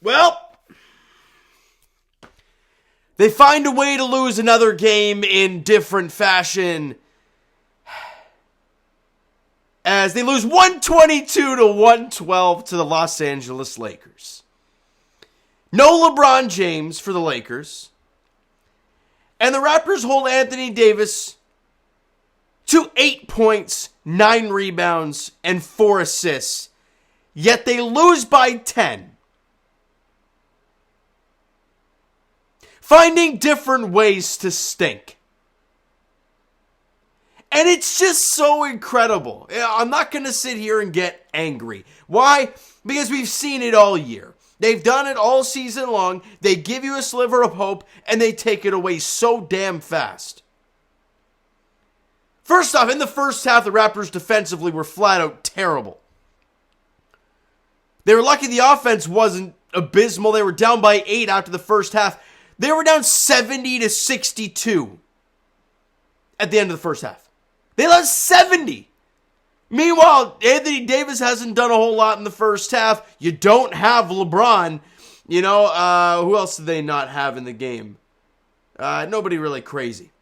Well, they find a way to lose another game in different fashion as they lose 122 to 112 to the Los Angeles Lakers. No LeBron James for the Lakers. And the Raptors hold Anthony Davis to 8 points, 9 rebounds, and 4 assists. Yet they lose by 10. Finding different ways to stink. And it's just so incredible. I'm not going to sit here and get angry. Why? Because we've seen it all year. They've done it all season long. They give you a sliver of hope, and they take it away so damn fast. First off, in the first half, the Raptors defensively were flat out terrible. They were lucky the offense wasn't abysmal. They were down by 8 after the first half. They were down 70 to 62 at the end of the first half. They lost 70. Meanwhile, Anthony Davis hasn't done a whole lot in the first half. You don't have LeBron. Who else did they not have in the game? Nobody really crazy.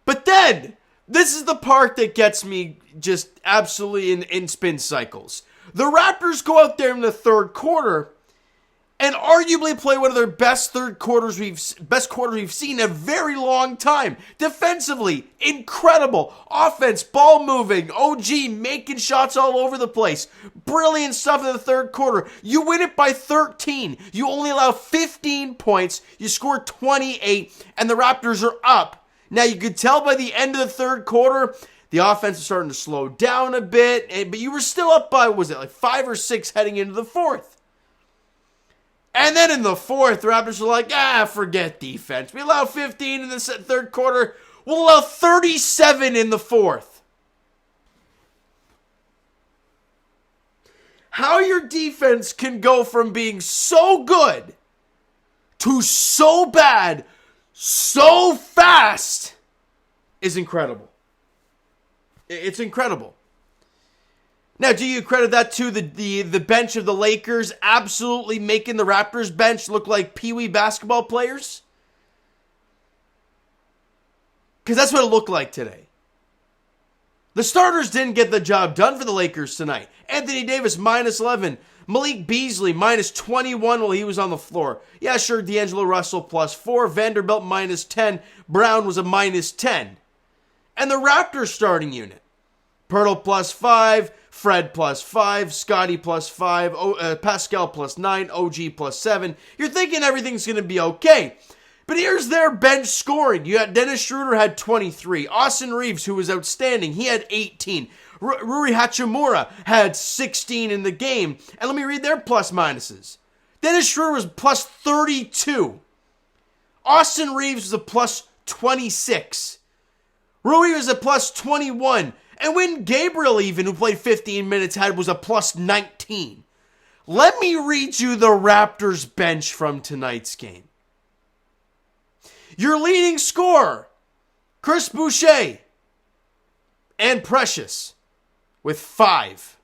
But then, this is the part that gets me just absolutely in spin cycles. The Raptors go out there in the third quarter and arguably play one of their best quarters we've seen in a very long time. Defensively, incredible. Offense, ball moving. OG making shots all over the place. Brilliant stuff in the third quarter. You win it by 13. You only allow 15 points. You score 28, and the Raptors are up. Now, you could tell by the end of the third quarter, the offense is starting to slow down a bit, but you were still up by, 5 or 6 heading into the fourth. And then in the fourth, the Raptors were like, forget defense. We allow 15 in the third quarter. We'll allow 37 in the fourth. How your defense can go from being so good to so bad so fast is incredible. It's incredible. Now, do you credit that to the bench of the Lakers absolutely making the Raptors bench look like peewee basketball players? Because that's what it looked like today. The starters didn't get the job done for the Lakers tonight. Anthony Davis, minus 11. Malik Beasley, minus 21 while he was on the floor. Yeah, sure, D'Angelo Russell, plus 4. Vanderbilt, minus 10. Brown was a minus 10. And the Raptors starting unit. Pirtle, plus 5. Fred plus 5, Scotty plus 5, Pascal plus 9, OG plus 7. You're thinking everything's going to be okay. But here's their bench scoring. You had Dennis Schroeder had 23. Austin Reeves, who was outstanding, he had 18. Rui Hachimura had 16 in the game. And let me read their plus minuses. Dennis Schroeder was plus 32. Austin Reeves was a plus 26. Rui was a plus 21. And when Gabriel even, who played 15 minutes, was a plus 19. Let me read you the Raptors bench from tonight's game. Your leading scorer, Chris Boucher, and Precious, with 5.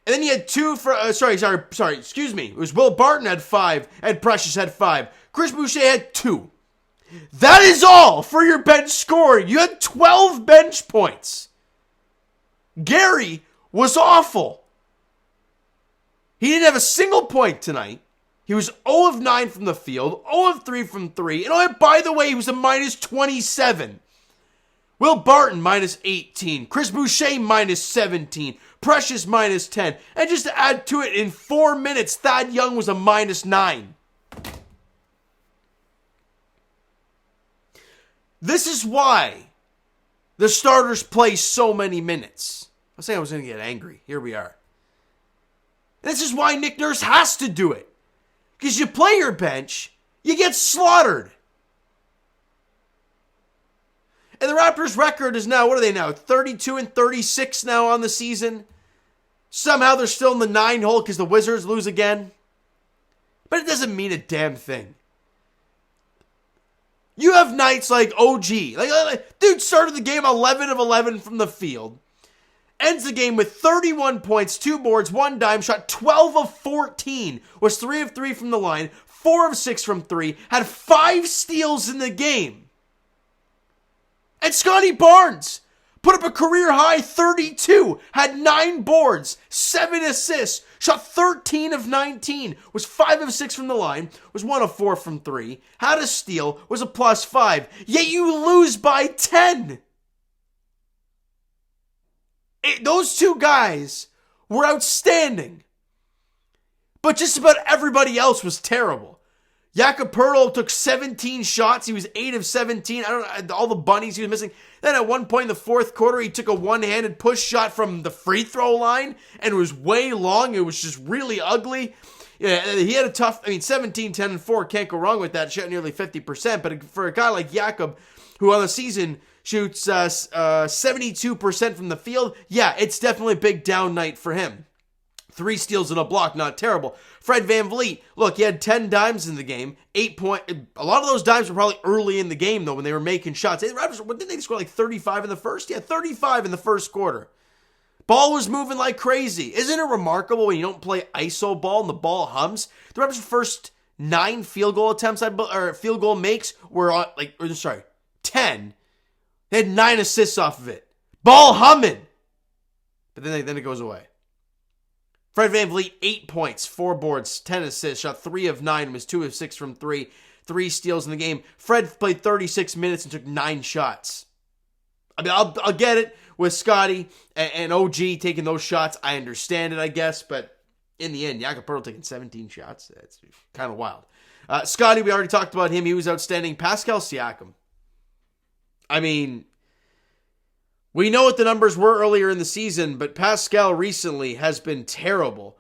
And then you had 2 for, it was Will Barton had 5, and Precious had 5. Chris Boucher had 2. That is all for your bench scoring. You had 12 bench points. Gary was awful. He didn't have a single point tonight. He was 0 of 9 from the field, 0 of 3 from 3. And by the way, he was a minus 27. Will Barton, minus 18. Chris Boucher, minus 17. Precious, minus 10. And just to add to it, in 4 minutes, Thad Young was a minus 9. This is why the starters play so many minutes. I was saying I was going to get angry. Here we are. This is why Nick Nurse has to do it. Because you play your bench, you get slaughtered. And the Raptors' record is now, what are they now? 32 and 36 now on the season. Somehow they're still in the 9 hole because the Wizards lose again. But it doesn't mean a damn thing. You have nights like OG. Dude started the game 11 of 11 from the field. Ends the game with 31 points, 2 boards, 1 dime, shot 12 of 14, was 3 of 3 from the line, 4 of 6 from 3, had 5 steals in the game. And Scotty Barnes put up a career-high 32, had 9 boards, 7 assists, shot 13 of 19, was 5 of 6 from the line, was 1 of 4 from 3, had a steal, was a +5, yet you lose by 10. Those two guys were outstanding, but just about everybody else was terrible. Jakob Poeltl took 17 shots. He was 8 of 17. I don't know, all the bunnies he was missing. Then at one point in the fourth quarter, he took a one-handed push shot from the free throw line, and it was way long. It was just really ugly. Yeah, he had a tough, 17, 10, and 4. Can't go wrong with that. Shot nearly 50%. But for a guy like Jakob, who on the season shoots 72% from the field, yeah, it's definitely a big down night for him. 3 steals and a block, not terrible. Fred VanVleet, look, he had 10 dimes in the game. 8 point. A lot of those dimes were probably early in the game, though, when they were making shots. Raptors, didn't they score like 35 in the first? Yeah, 35 in the first quarter. Ball was moving like crazy. Isn't it remarkable when you don't play iso ball and the ball hums? The Raptors' first 9 field goal attempts, or field goal makes, were on, 10. They had 9 assists off of it. Ball humming. But then it goes away. Fred VanVleet, 8 points, 4 boards, 10 assists, shot 3 of 9, was 2 of 6 from 3, 3 steals in the game. Fred played 36 minutes and took 9 shots. I'll get it with Scotty and OG taking those shots. I understand it, I guess, but in the end, Jakob Poeltl taking 17 shots. That's kind of wild. Scotty, we already talked about him. He was outstanding. Pascal Siakam. We know what the numbers were earlier in the season, but Pascal recently has been terrible.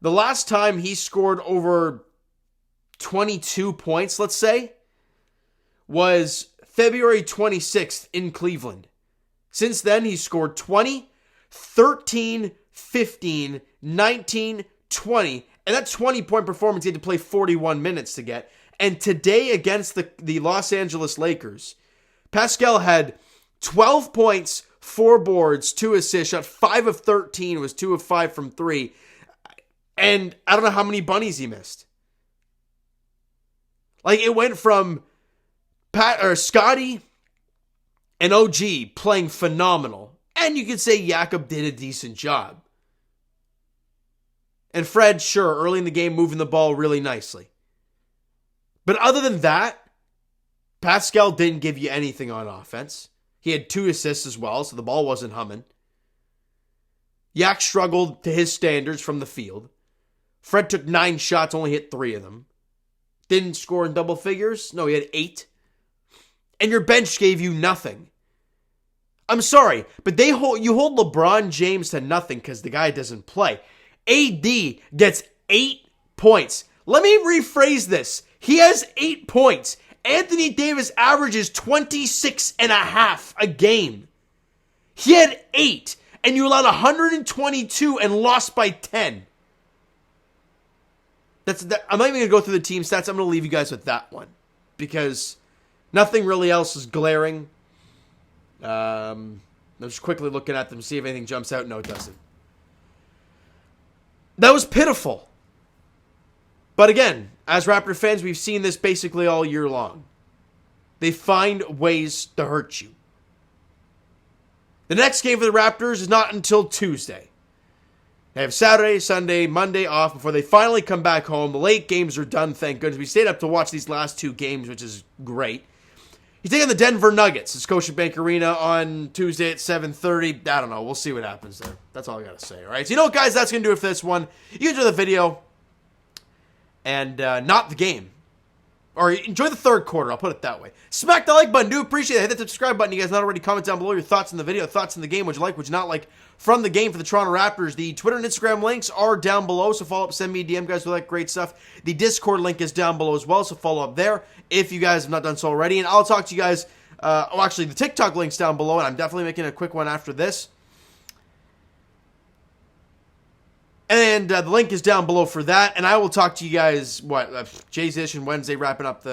The last time he scored over 22 points, let's say, was February 26th in Cleveland. Since then, he's scored 20, 13, 15, 19, 20, and that 20-point performance he had to play 41 minutes to get. And today against the Los Angeles Lakers, Pascal had 12 points, 4 boards, 2 assists, shot 5 of 13, was 2 of 5 from 3. And I don't know how many bunnies he missed. It went from Scotty and OG playing phenomenal. And you could say Jakob did a decent job. And Fred, sure, early in the game, moving the ball really nicely. But other than that, Pascal didn't give you anything on offense. He had 2 assists as well, so the ball wasn't humming. Yak struggled to his standards from the field. Fred took 9 shots, only hit 3 of them. Didn't score in double figures. No, he had 8. And your bench gave you nothing. I'm sorry, but you hold LeBron James to nothing because the guy doesn't play. AD gets 8 points. Let me rephrase this. He has 8 points. Anthony Davis averages 26.5 a game. He had 8, and you allowed 122 and lost by 10. I'm not even going to go through the team stats. I'm going to leave you guys with that one because nothing really else is glaring. I'm just quickly looking at them, see if anything jumps out. No, it doesn't. That was pitiful. But again, as Raptor fans, we've seen this basically all year long. They find ways to hurt you. The next game for the Raptors is not until Tuesday. They have Saturday, Sunday, Monday off before they finally come back home. The late games are done, thank goodness. We stayed up to watch these last 2 games, which is great. He's taking the Denver Nuggets at Scotiabank Arena on Tuesday at 7:30. I don't know. We'll see what happens there. That's all I got to say, all right? So you know what, guys? That's going to do it for this one. You enjoy the video and not the game. Or enjoy the third quarter, I'll put it that way. Smack the like button, do appreciate it. Hit the subscribe button. You guys not already comment down below your thoughts on the video, thoughts on the game, what you like, what you not like from the game for the Toronto Raptors. The Twitter and Instagram links are down below, so follow up, send me a DM, guys, with that great stuff. The Discord link is down below as well, so follow up there if you guys have not done so already. And I'll talk to you guys, actually, the TikTok link's down below, and I'm definitely making a quick one after this. And the link is down below for that. And I will talk to you guys, Jay's Edition Wednesday, wrapping up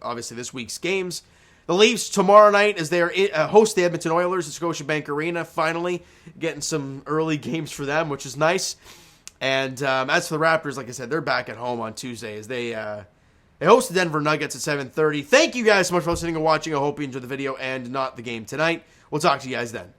obviously this week's games. The Leafs tomorrow night as they are host the Edmonton Oilers at Scotiabank Arena. Finally getting some early games for them, which is nice. And as for the Raptors, like I said, they're back at home on Tuesday as they host the Denver Nuggets at 7:30. Thank you guys so much for listening and watching. I hope you enjoyed the video and not the game tonight. We'll talk to you guys then.